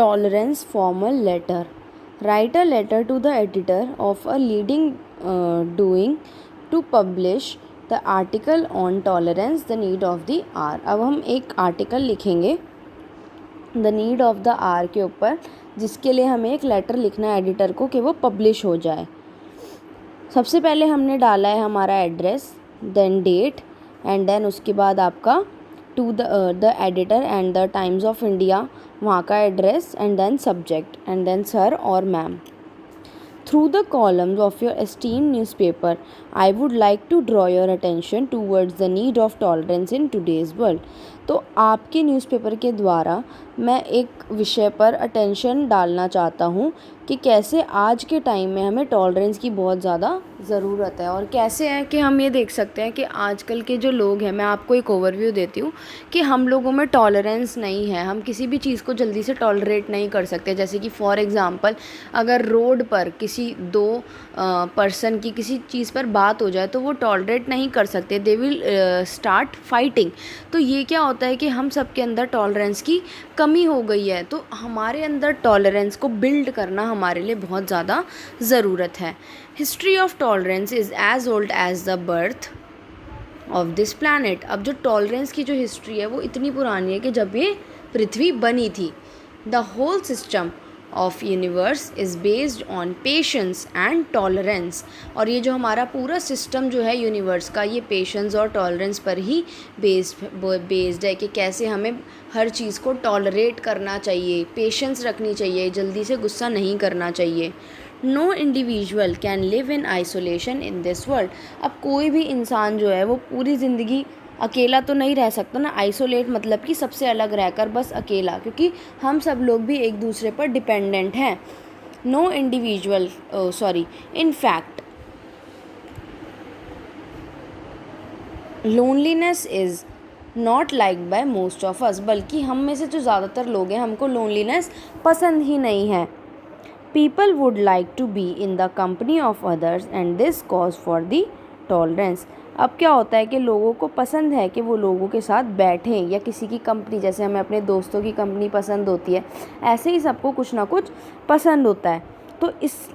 tolerance formal letter. Write a letter to the editor of a leading doing to publish the article on tolerance the need of the hour. अब हम एक article लिखेंगे the need of the hour के ऊपर, जिसके लिए हमें एक लेटर लिखना है एडिटर को कि वो पब्लिश हो जाए. सबसे पहले हमने डाला है हमारा address, then date, and then उसके बाद आपका to the editor and the Times of India, वहाँ का address, and then subject, and then sir और ma'am. Through the columns of your esteemed newspaper, I would like to draw your attention towards the need of tolerance in today's world. तो आपके newspaper के द्वारा मैं एक विषय पर attention डालना चाहता हूँ कि कैसे आज के टाइम में हमें टॉलरेंस की बहुत ज़्यादा ज़रूरत है. और कैसे है कि हम ये देख सकते हैं कि आजकल के जो लोग हैं, मैं आपको एक ओवरव्यू देती हूँ कि हम लोगों में टॉलरेंस नहीं है. हम किसी भी चीज़ को जल्दी से टॉलरेट नहीं कर सकते. जैसे कि फॉर एग्ज़ाम्पल अगर रोड पर किसी दो पर्सन की किसी चीज़ पर बात हो जाए तो वो टॉलरेट नहीं कर सकते, दे विल स्टार्ट फाइटिंग. तो ये क्या होता है कि हम सब के अंदर टॉलरेंस की कमी हो गई है. तो हमारे अंदर टॉलरेंस को बिल्ड करना हमारे लिए बहुत ज़्यादा ज़रूरत है. History of tolerance is as old as the birth of this planet. अब जो टॉलरेंस की जो हिस्ट्री है वो इतनी पुरानी है कि जब ये पृथ्वी बनी थी. The whole system of universe is based on patience and tolerance. और ये जो हमारा पूरा सिस्टम जो है यूनिवर्स का, ये पेशेंस और टॉलरेंस पर ही बेस्ड है कि कैसे हमें हर चीज़ को टॉलरेट करना चाहिए, पेशेंस रखनी चाहिए, जल्दी से गुस्सा नहीं करना चाहिए. No individual can live in isolation in this world. अब कोई भी इंसान जो है वो पूरी ज़िंदगी अकेला तो नहीं रह सकता ना. आइसोलेट मतलब कि सबसे अलग रहकर बस अकेला, क्योंकि हम सब लोग भी एक दूसरे पर डिपेंडेंट हैं. No individual in fact loneliness is not like by most of us. बल्कि हम में से जो ज़्यादातर लोग हैं हमको लोनलीनेस पसंद ही नहीं है. People would like to be in the company of others and this cause for the tolerance. अब क्या होता है कि लोगों को पसंद है कि वो लोगों के साथ बैठें या किसी की कंपनी, जैसे हमें अपने दोस्तों की कंपनी पसंद होती है, ऐसे ही सबको कुछ ना कुछ पसंद होता है. तो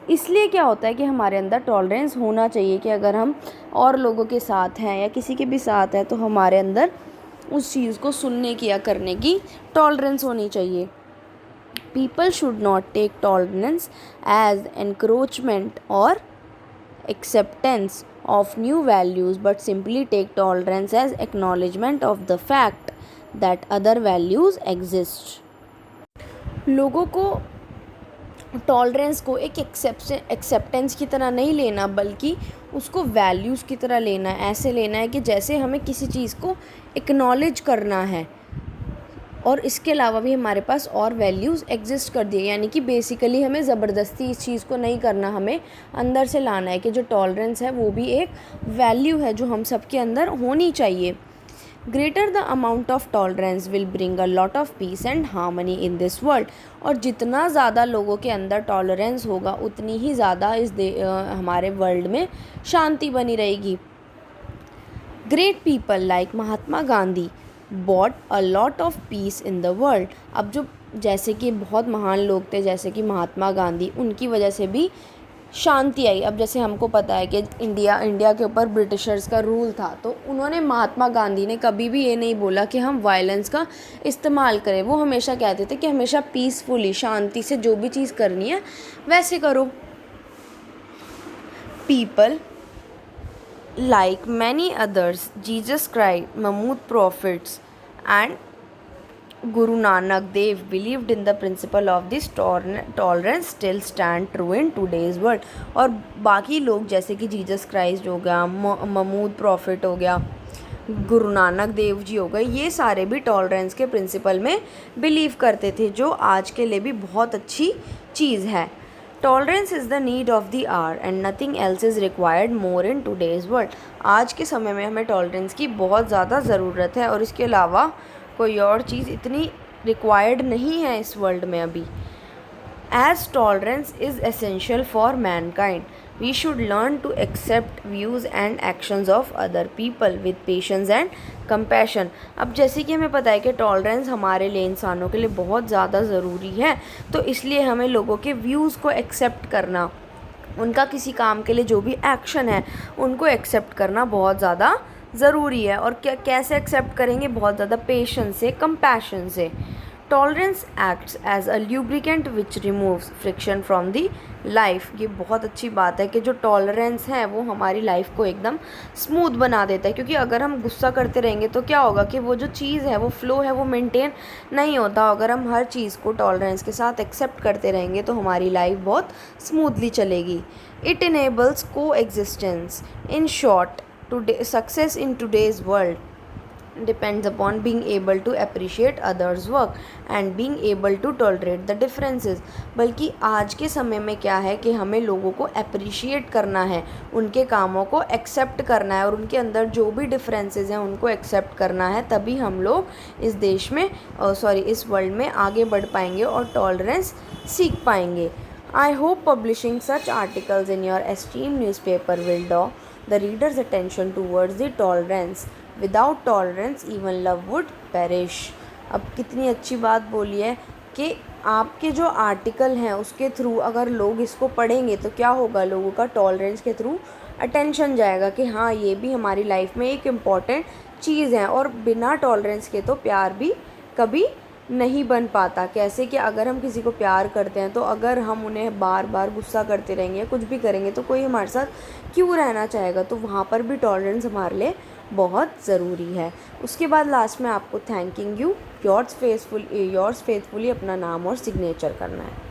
इसलिए क्या होता है कि हमारे अंदर टॉलरेंस होना चाहिए कि अगर हम और लोगों के साथ हैं या किसी के भी साथ हैं तो हमारे अंदर उस चीज़ को सुनने की या करने की टॉलरेंस होनी चाहिए. People should not take tolerance as encroachment or acceptance of new values, but simply take tolerance as acknowledgement of the fact that other values exist. लोगों को टॉलरेंस को एक एक्सेप्टेंस की तरह नहीं लेना, बल्कि उसको वैल्यूज़ की तरह लेना है. ऐसे लेना है कि जैसे हमें किसी चीज़ को एक्नॉलेज करना है और इसके अलावा भी हमारे पास और वैल्यूज़ एग्जिस्ट कर दिए. यानी कि बेसिकली हमें ज़बरदस्ती इस चीज़ को नहीं करना, हमें अंदर से लाना है कि जो टॉलरेंस है वो भी एक वैल्यू है जो हम सब के अंदर होनी चाहिए. Greater the amount of tolerance will bring a lot of peace and harmony in this world. और जितना ज़्यादा लोगों के अंदर टॉलरेंस होगा उतनी ही ज़्यादा हमारे वर्ल्ड में शांति बनी रहेगी. Great people like Mahatma Gandhi bought a lot of peace in the world. अब जो जैसे कि बहुत महान लोग थे जैसे कि महात्मा गांधी, उनकी वजह से भी शांति आई. अब जैसे हमको पता है कि इंडिया के ऊपर ब्रिटिशर्स का रूल था, तो उन्होंने महात्मा गांधी ने कभी भी ये नहीं बोला कि हम वायलेंस का इस्तेमाल करें. वो हमेशा कहते थे कि हमेशा पीसफुली, शांति से जो भी चीज़ करनी है वैसे करो. People like many others, Jesus Christ, Mahmud prophets and Guru Nanak Dev believed in the principle of this tolerance still stand true in today's world. और बाकी लोग जैसे कि जीसस क्राइस्ट हो गया, महमूद प्रॉफिट हो गया, गुरु नानक देव जी हो गए, ये सारे भी टॉलरेंस के प्रिंसिपल में बिलीव करते थे, जो आज के लिए भी बहुत अच्छी चीज़ है. Tolerance is the need of the our and nothing else is required more in today's world. आज के समय में हमें टॉलरेंस की बहुत ज़्यादा ज़रूरत है और इसके अलावा कोई और चीज़ इतनी रिक्वायर्ड नहीं है इस वर्ल्ड में अभी. As tolerance is essential for mankind. We should learn to accept views and actions of other people with patience and compassion. अब जैसे कि हमें पता है कि टॉलरेंस हमारे लिए, इंसानों के लिए बहुत ज़्यादा ज़रूरी है, तो इसलिए हमें लोगों के व्यूज़ को एक्सेप्ट करना, उनका किसी काम के लिए जो भी एक्शन है उनको एक्सेप्ट करना बहुत ज़्यादा ज़रूरी है। और क्या कैसे एक्सेप्ट करेंगे? बहुत ज़्यादा पेशेंस से, कंपैशन से। Tolerance acts as a lubricant which removes friction from the life. ये बहुत अच्छी बात है कि जो टॉलरेंस है वो हमारी लाइफ को एकदम स्मूथ बना देता है, क्योंकि अगर हम गुस्सा करते रहेंगे तो क्या होगा कि वो जो चीज़ है, वो फ्लो है, वो मेंटेन नहीं होता। अगर हम हर चीज़ को टॉलरेंस के साथ एक्सेप्ट करते रहेंगे तो हमारी लाइफ बहुत स्मूथली चलेगी। इट इनेबल्स को existence. In short, today success in today's world depends upon being able to appreciate others work and being able to tolerate the differences। बल्कि आज के समय में क्या है कि हमें लोगों को अप्रिशिएट करना है, उनके कामों को एक्सेप्ट करना है और उनके अंदर जो भी डिफरेंसेस हैं उनको एक्सेप्ट करना है। तभी हम लोग इस देश में इस वर्ल्ड में आगे बढ़ पाएंगे और टॉलरेंस सीख पाएंगे। I hope publishing such articles in your esteemed newspaper will draw the reader's attention towards the tolerance. Without tolerance, even love would perish. अब कितनी अच्छी बात बोली है कि आपके जो आर्टिकल हैं उसके थ्रू अगर लोग इसको पढ़ेंगे तो क्या होगा, लोगों का टॉलरेंस के थ्रू अटेंशन जाएगा कि हाँ, ये भी हमारी लाइफ में एक इम्पॉर्टेंट चीज़ है। और बिना टॉलरेंस के तो प्यार भी कभी नहीं बन पाता। कैसे कि अगर हम किसी को प्यार करते हैं तो अगर हम उन्हें बार बार गुस्सा करते रहेंगे, कुछ भी करेंगे, तो कोई हमारे साथ क्यों रहना चाहेगा। तो वहाँ पर भी टॉलरेंस हमारे लिए बहुत ज़रूरी है। उसके बाद लास्ट में आपको थैंकिंग यू योर्स फेथफुली अपना नाम और सिग्नेचर करना है।